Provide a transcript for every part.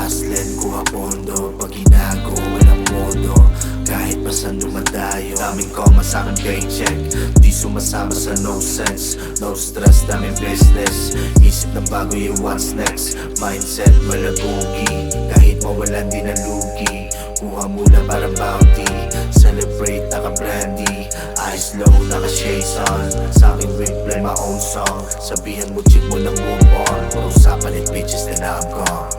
Hustling, kuha pondo, pag ginago, walang modo. Kahit pa saan dumadayo, daming koma sa'king paycheck. Di sumasama sa no sense, no stress, daming business. Isip na bago yung what's next, mindset malabugi. Kahit mawalan din ang lugi, kuha muna parang bounty. Celebrate, naka-brandy, eyes low, naka-shades on. Sa'kin replay my own song, sabihan mo chick mo na move on. Puro usapan it bitches, then I'm gone.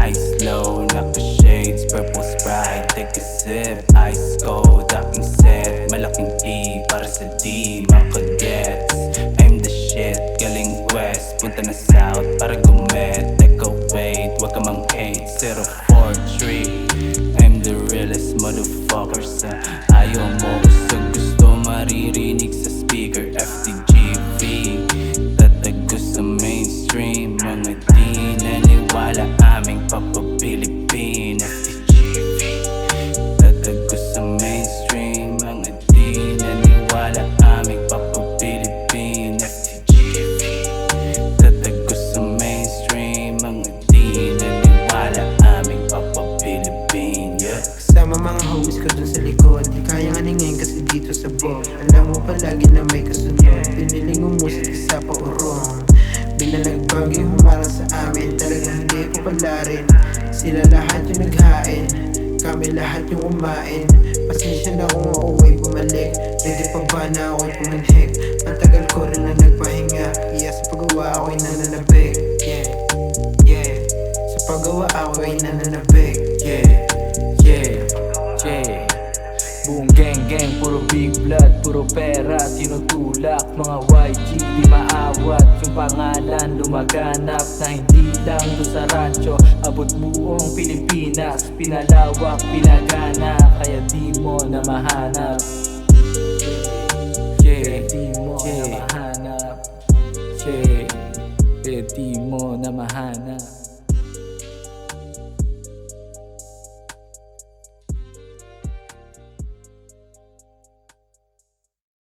Ice low, naka-shades, purple Sprite, take a sip. Ice cold, aking set, malaking E para sa D, maka-gets. I'm the shit, galing west, punta na south para gumet. Teka wait, wag ka mang hate, 043. I'm the realest motherfucker sa ayaw mo. Sa gusto maririnig sa speaker, FTGV. Tatago sa mainstream, mga di naniwala aming papa-Pilipin, FTGV. Tatago sa mainstream, mga di naniwala aming papa-Pilipin, FTGV. Tatago sa mainstream, mga di naniwala aming papa-Pilipin, yeah. Kasama mga homies ko dun sa likod, di kayang aningin kasi dito sa bog. Alam mo palagi na may kasunod, piniling umusik sa paurong. Bila nagbagay humarang sa amin, talagang hindi ko palarin. Sila lahat yung naghain, kami lahat yung kumain. Pasensya na kung mauwi bumalik, ready pa ba na ako'y pumanhik? Ang tagal ko rin na nagpahinga, iya sa paggawa ako'y nananabik. Yeah, yeah, sa paggawa ako'y nananabik. Yeah, yeah, yeah. Buong gang, puro big blood, puro pera, tinutulak. Mga YG, di maawat. Yung pangalan lumaganap na hindi lang doon sa rancho, abot buong Pilipinas. Pinalawak, pinagana, kaya di mo na mahanap.